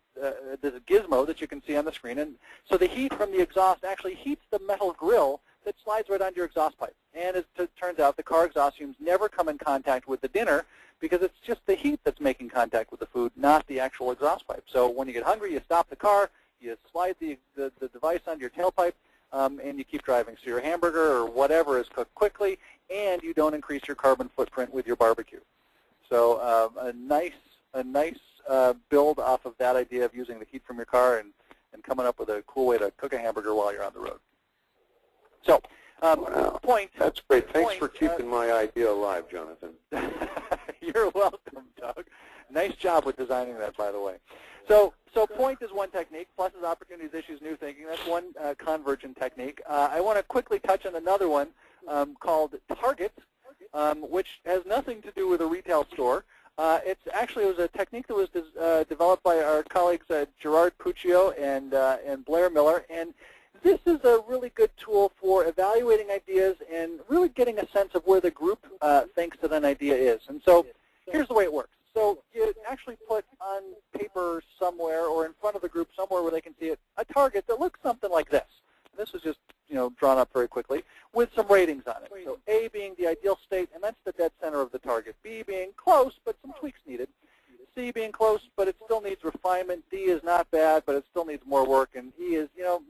gizmo that you can see on the screen. And so the heat from the exhaust actually heats the metal grill that slides right onto your exhaust pipe. And as it turns out, the car exhaust fumes never come in contact with the dinner because it's just the heat that's making contact with the food, not the actual exhaust pipe. So when you get hungry, you stop the car, you slide the device onto your tailpipe, and you keep driving. So your hamburger or whatever is cooked quickly, and you don't increase your carbon footprint with your barbecue. So a nice build off of that idea of using the heat from your car and coming up with a cool way to cook a hamburger while you're on the road. So wow. POINT. That's great. Thanks for keeping my idea alive, Jonathan. You're welcome, Doug. Nice job with designing that, by the way. So POINT is one technique, pluses, opportunities, issues, new thinking. That's one convergent technique. I want to quickly touch on another one called Target, which has nothing to do with a retail store. It was a technique that was developed by our colleagues Gerard Puccio and Blair Miller, and this is a really good tool for evaluating ideas and really getting a sense of where the group thinks that an idea is. And so here's the way it works. So you actually put on paper somewhere or in front of the group somewhere somewhere where they can see it, a target that looks something like this. And this was just drawn up very quickly with some ratings on it. So A being the ideal state, and that's the dead center of the target. B being close, but some tweaks needed. C being close, but it still needs refinement. D is not bad, but it still needs more work. And E is,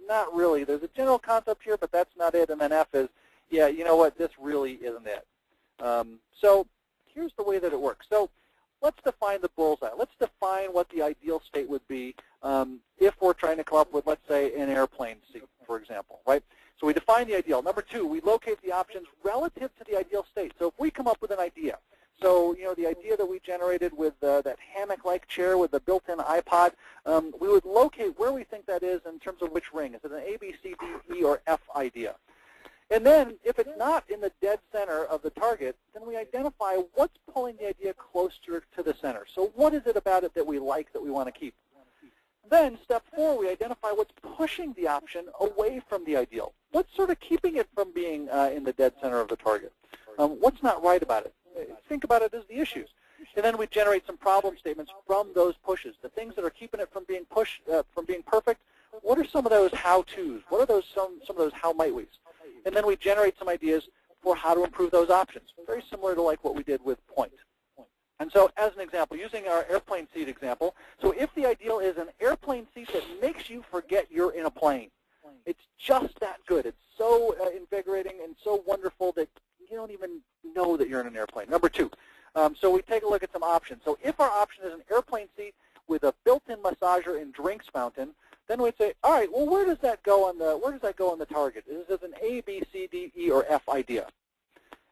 not really. There's a general concept here, but that's not it. And then F is, yeah, you know what, this really isn't it. So here's the way that it works. So let's define the bullseye. Let's define what the ideal state would be if we're trying to come up with, let's say, an airplane seat, for example, right? So we define the ideal. Number two, we locate the options relative to the ideal state. So if we come up with an idea, so the idea that we generated with that hammock-like chair with the built-in iPod, we would locate where we think that is in terms of which ring. Is it an A, B, C, D, E, or F idea? And then, if it's not in the dead center of the target, then we identify what's pulling the idea closer to the center. So what is it about it that we like, that we want to keep? Then, step 4, we identify what's pushing the option away from the ideal. What's sort of keeping it from being in the dead center of the target? What's not right about it? Think about it as the issues. And then we generate some problem statements from those pushes. The things that are keeping it from being from being perfect, what are some of those how-tos? What are those some of those how-might-we's? And then we generate some ideas for how to improve those options, very similar to like what we did with point. And so as an example, using our airplane seat example, so if the ideal is an airplane seat that makes you forget you're in a plane, it's just that good. It's so invigorating and so wonderful that you don't even know that you're in an airplane. Number 2, so we take a look at some options. So if our option is an airplane seat with a built-in massager and drinks fountain, then we'd say, all right, well, where does that go on the target? Is this an A, B, C, D, E, or F idea?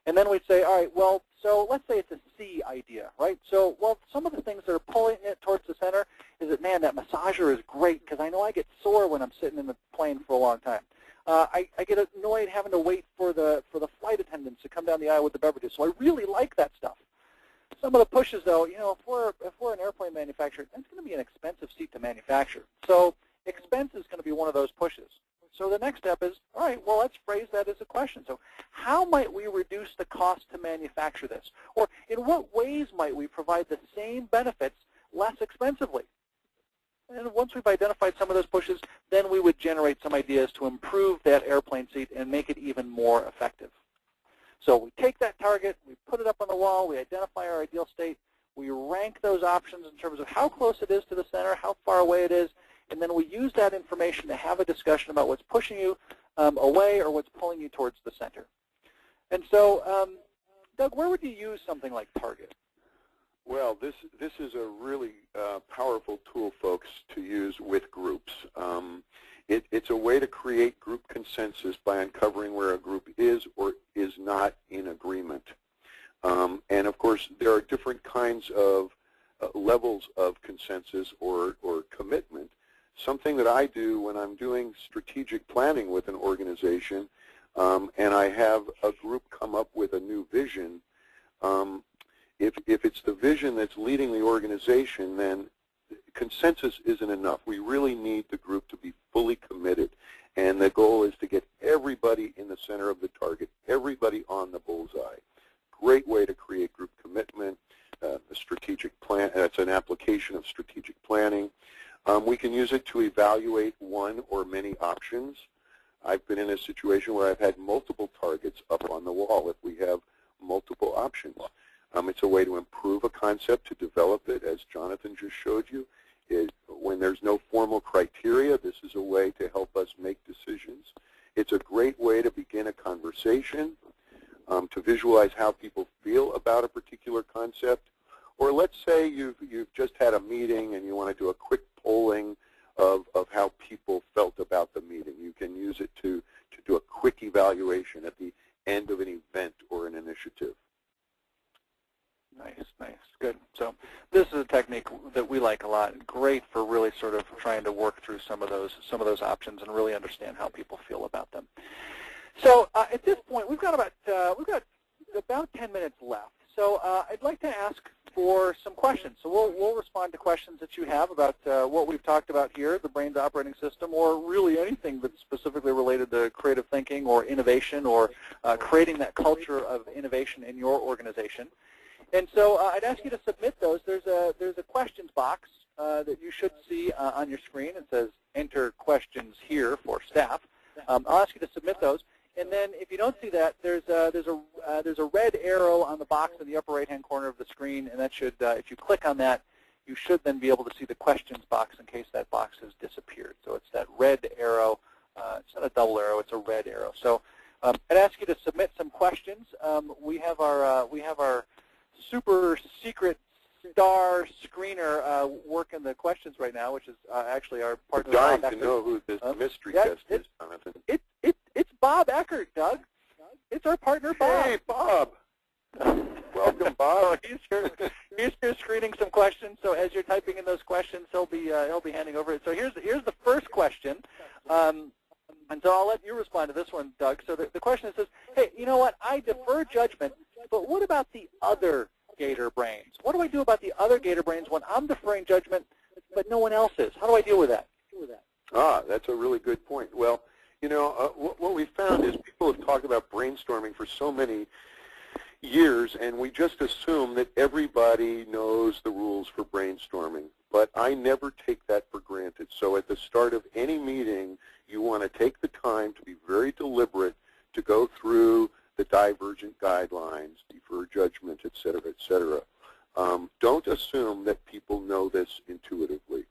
And then we'd say, all right, well, so let's say it's a C idea, right? So, well, some of the things that are pulling it towards the center is that, man, that massager is great because I know I get sore when I'm sitting in the plane for a long time. I get annoyed having to wait for the flight attendants to come down the aisle with the beverages. So I really like that stuff. Some of the pushes, though, if we're an airplane manufacturer, that's going to be an expensive seat to manufacture. So expense is going to be one of those pushes. So the next step is, all right, well, let's phrase that as a question. So how might we reduce the cost to manufacture this? Or in what ways might we provide the same benefits less expensively? And once we've identified some of those pushes, then we would generate some ideas to improve that airplane seat and make it even more effective. So we take that target, we put it up on the wall, we identify our ideal state, we rank those options in terms of how close it is to the center, how far away it is, and then we use that information to have a discussion about what's pushing you away or what's pulling you towards the center. And so, Doug, where would you use something like target? Well, this is a really powerful tool, folks, to use with groups. It's a way to create group consensus by uncovering where a group is or is not in agreement. And, of course, there are different kinds of levels of consensus or commitment. Something that I do when I'm doing strategic planning with an organization and I have a group come up with a new vision, if it's the vision that's leading the organization, then consensus isn't enough. We really need the group to be fully committed. And the goal is to get everybody in the center of the target, everybody on the bullseye. Great way to create group commitment. The strategic plan, that's an application of strategic planning. We can use it to evaluate one or many options. I've been in a situation where I've had multiple targets up on the wall if we have multiple options. It's a way to improve a concept, to develop it, as Jonathan just showed you. When there's no formal criteria, this is a way to help us make decisions. It's a great way to begin a conversation, to visualize how people feel about a particular concept. Or let's say you've just had a meeting and you want to do a quick polling of how people felt about the meeting. You can use it to do a quick evaluation at the end of an event or an initiative. Nice, nice, good. So this is a technique that we like a lot. Great for really sort of trying to work through some of those options and really understand how people feel about them. So at this point, we've got about 10 minutes left. So I'd like to ask for some questions. So we'll respond to questions that you have about what we've talked about here, the BRAINS operating system, or really anything that's specifically related to creative thinking or innovation or creating that culture of innovation in your organization. And so I'd ask you to submit those. There's a questions box that you should see on your screen. It says enter questions here for staff. I'll ask you to submit those. And then if you don't see that, there's a red arrow on the box in the upper right-hand corner of the screen, and that should, if you click on that, you should then be able to see the questions box in case that box has disappeared. So it's that red arrow. It's not a double arrow; it's a red arrow. So I'd ask you to submit some questions. We have our super secret star screener working the questions right now, which is actually our partner. We're dying to know who this mystery guest is, Jonathan. It's Bob Eckert, Doug. It's our partner, Bob. Hey, Bob. Welcome, Bob. He's here screening some questions. So as you're typing in those questions, he'll be handing over it. So here's the first question, and so I'll let you respond to this one, Doug. So the question says, hey, you know what? I defer judgment, but what about the other gator brains? What do I do about the other gator brains when I'm deferring judgment, but no one else is? How do I deal with that? That's a really good point. Well, you know, what we found is people have talked about brainstorming for so many years, and we just assume that everybody knows the rules for brainstorming. But I never take that for granted. So at the start of any meeting, you want to take the time to be very deliberate to go through the divergent guidelines, defer judgment, et cetera, et cetera. Don't assume that people know this intuitively.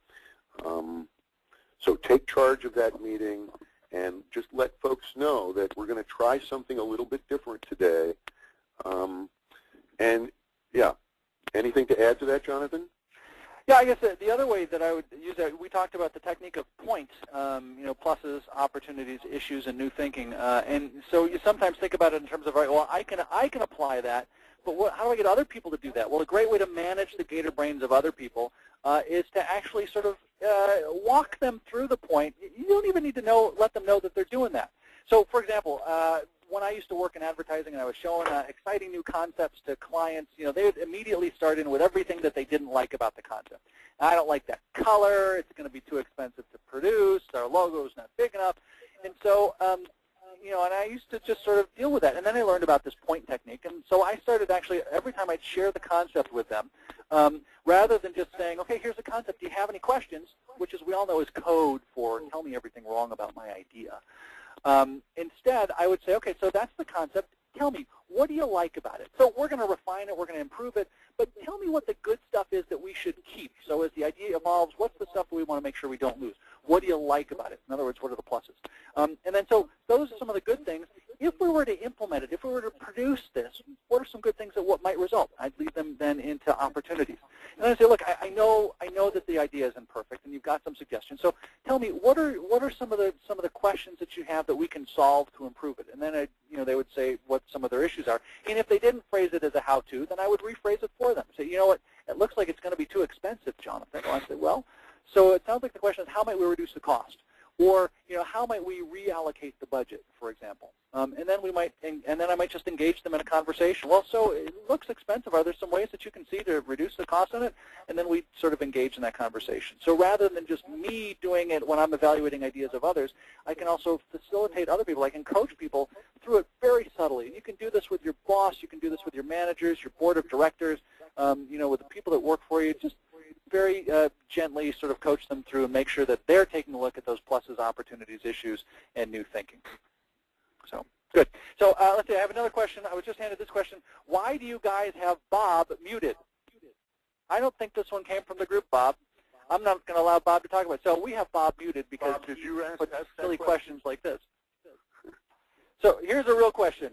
So take charge of that meeting and just let folks know that we're going to try something a little bit different today. And, yeah, anything to add to that, Jonathan? Yeah, I guess the other way that I would use that, we talked about the technique of points, you know, pluses, opportunities, issues, and new thinking. And so you sometimes think about it in terms of, right, well, I can apply that, but how do I get other people to do that? Well, a great way to manage the gator brains of other people is to actually sort of walk them through the point. You don't even need to let them know that they're doing that. So, for example, when I used to work in advertising and I was showing exciting new concepts to clients, you know, they would immediately start in with everything that they didn't like about the concept. I don't like that color. It's going to be too expensive to produce. Our logo is not big enough. And so, you know, and I used to just sort of deal with that. And then I learned about this point technique. And so I started actually, every time I'd share the concept with them, rather than just saying, okay, here's the concept. Do you have any questions? Which, as we all know, is code for tell me everything wrong about my idea. Instead, I would say, okay, so that's the concept. Tell me, what do you like about it? So we're going to refine it. We're going to improve it. But tell me what the good stuff is that we should keep. So as the idea evolves, what's the stuff that we want to make sure we don't lose? What do you like about it? In other words, what are the pluses? And then so those are some of the good things. If we were to implement it, if we were to produce this, what are some good things that what might result? I'd lead them then into opportunities. And I'd say, look, I know that the idea isn't perfect, and you've got some suggestions. So tell me, what are some of the questions that you have that we can solve to improve it? And then they would say what some of their issues are. And if they didn't phrase it as a how-to, then I would rephrase it for them. Say, you know what, it looks like it's going to be too expensive, Jonathan. Well, I say, well, so it sounds like the question is, how might we reduce the cost? Or, you know, how might we reallocate the budget, for example? And then I might just engage them in a conversation. Well, so it looks expensive. Are there some ways that you can see to reduce the cost on it? And then we sort of engage in that conversation. So rather than just me doing it when I'm evaluating ideas of others, I can also facilitate other people. I can coach people through it very subtly. And you can do this with your boss. You can do this with your managers, your board of directors, you know, with the people that work for you. Just very gently sort of coach them through and make sure that they're taking a look at those pluses, opportunities, issues, and new thinking. So, good. So let's see, I have another question. I was just handed this question. Why do you guys have Bob muted? I don't think this one came from the group, Bob. I'm not going to allow Bob to talk about it. So we have Bob muted because Bob, did you ask silly questions like this. So here's a real question.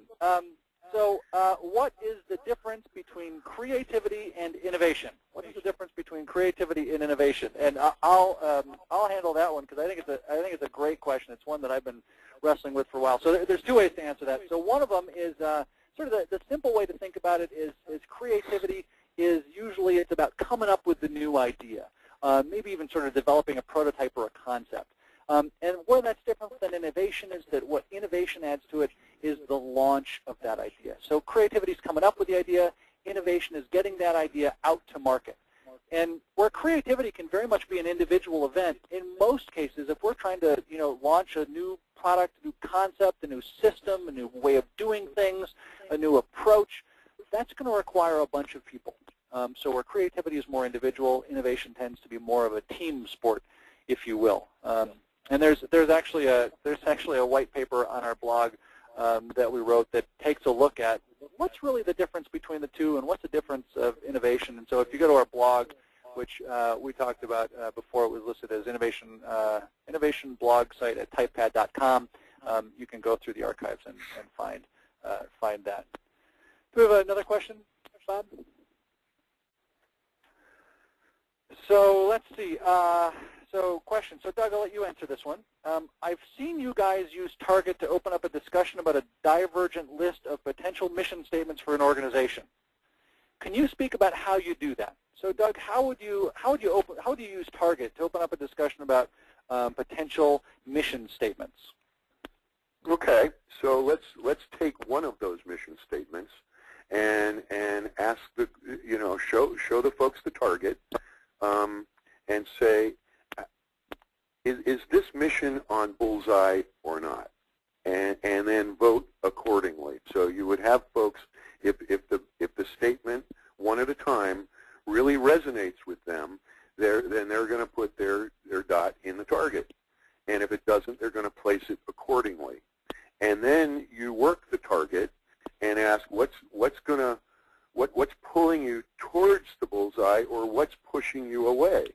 So what is the difference between creativity and innovation? What is the difference between creativity and innovation? And I'll handle that one because I think it's a great question. It's one that I've been wrestling with for a while. So there's two ways to answer that. So one of them is sort of the simple way to think about it is creativity is usually it's about coming up with the new idea, maybe even sort of developing a prototype or a concept. And where that's different than innovation is that what innovation adds to it is the launch of that idea. So creativity is coming up with the idea. Innovation is getting that idea out to market. And where creativity can very much be an individual event, in most cases, if we're trying to launch a new product, a new concept, a new system, a new way of doing things, a new approach, that's going to require a bunch of people. So where creativity is more individual, innovation tends to be more of a team sport, if you will. And there's actually a white paper on our blog that we wrote that takes a look at what's really the difference between the two and what's the difference of innovation. And so if you go to our blog, which we talked about before, it was listed as innovation blog site at typepad.com. You can go through the archives and find that. Do we have another question, Bob? So let's see. So question. So Doug, I'll let you answer this one. I've seen you guys use Target to open up a discussion about a divergent list of potential mission statements for an organization. Can you speak about how you do that? So Doug, how would you use Target to open up a discussion about potential mission statements? Okay, so let's take one of those mission statements and ask the show the folks the target and say, is this mission on bullseye or not? And then vote accordingly. So you would have folks, if the statement one at a time really resonates with them, then they're going to put their dot in the target. And if it doesn't, they're going to place it accordingly. And then you work the target and ask what's pulling you towards the bullseye or what's pushing you away.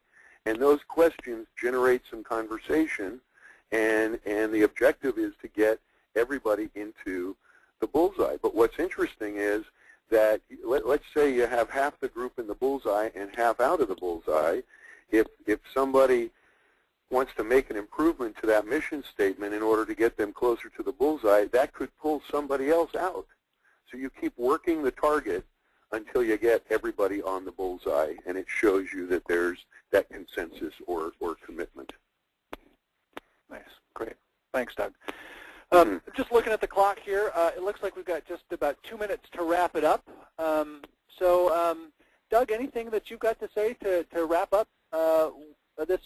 And those questions generate some conversation, and the objective is to get everybody into the bullseye. But what's interesting is that let's say you have half the group in the bullseye and half out of the bullseye. If somebody wants to make an improvement to that mission statement in order to get them closer to the bullseye, that could pull somebody else out. So you keep working the target until you get everybody on the bullseye, and it shows you that there's that consensus or commitment. Nice. Great. Thanks, Doug. Just looking at the clock here, it looks like we've got just about 2 minutes to wrap it up. Doug, anything that you've got to say to wrap up this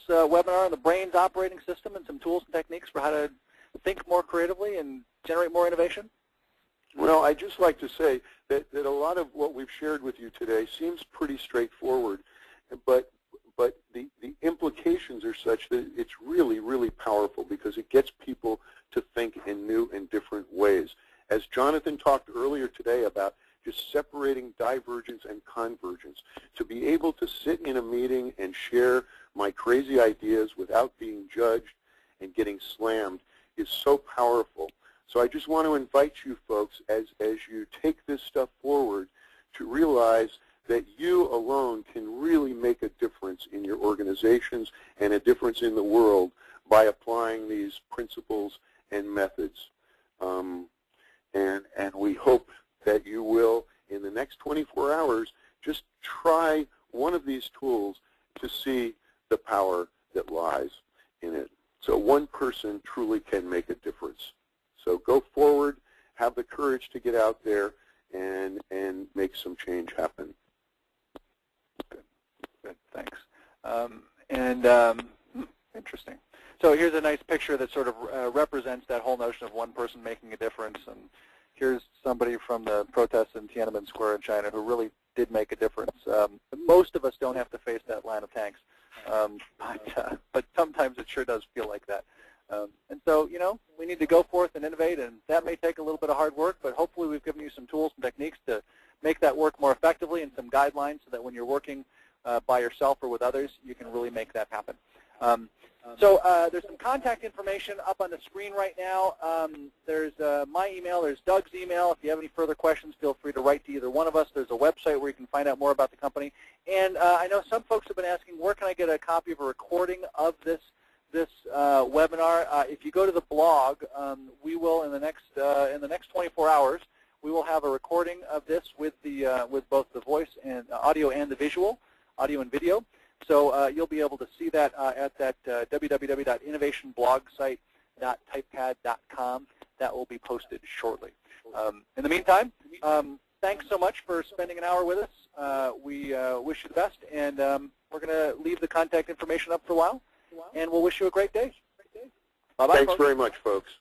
webinar on the brain's operating system and some tools and techniques for how to think more creatively and generate more innovation? Well, I'd just like to say that a lot of what we've shared with you today seems pretty straightforward, but the implications are such that it's really, really powerful because it gets people to think in new and different ways. As Jonathan talked earlier today about just separating divergence and convergence, to be able to sit in a meeting and share my crazy ideas without being judged and getting slammed is so powerful. So I just want to invite you folks, as you take this stuff forward, to realize that you alone can really make a difference in your organizations and a difference in the world by applying these principles and methods. And we hope that you will, in the next 24 hours, just try one of these tools to see the power that lies in it. So one person truly can make a difference. So go forward, have the courage to get out there and make some change happen. Good, thanks. Interesting. So here's a nice picture that sort of represents that whole notion of one person making a difference. And here's somebody from the protests in Tiananmen Square in China who really did make a difference. Most of us don't have to face that line of tanks, but sometimes it sure does feel like that. And so, we need to go forth and innovate, and that may take a little bit of hard work, but hopefully we've given you some tools and techniques to make that work more effectively and some guidelines so that when you're working by yourself or with others, you can really make that happen. There's some contact information up on the screen right now. There's my email. There's Doug's email. If you have any further questions, feel free to write to either one of us. There's a website where you can find out more about the company. And I know some folks have been asking, where can I get a copy of a recording of this webinar? If you go to the blog, we will in the next 24 hours, we will have a recording of this with both the voice and audio and the visual, audio and video. So you'll be able to see that at that www.innovationblogsite.typepad.com. That will be posted shortly. In the meantime, thanks so much for spending an hour with us. We wish you the best, and we're going to leave the contact information up for a while, and we'll wish you a great day. Bye-bye. Thanks very much, folks.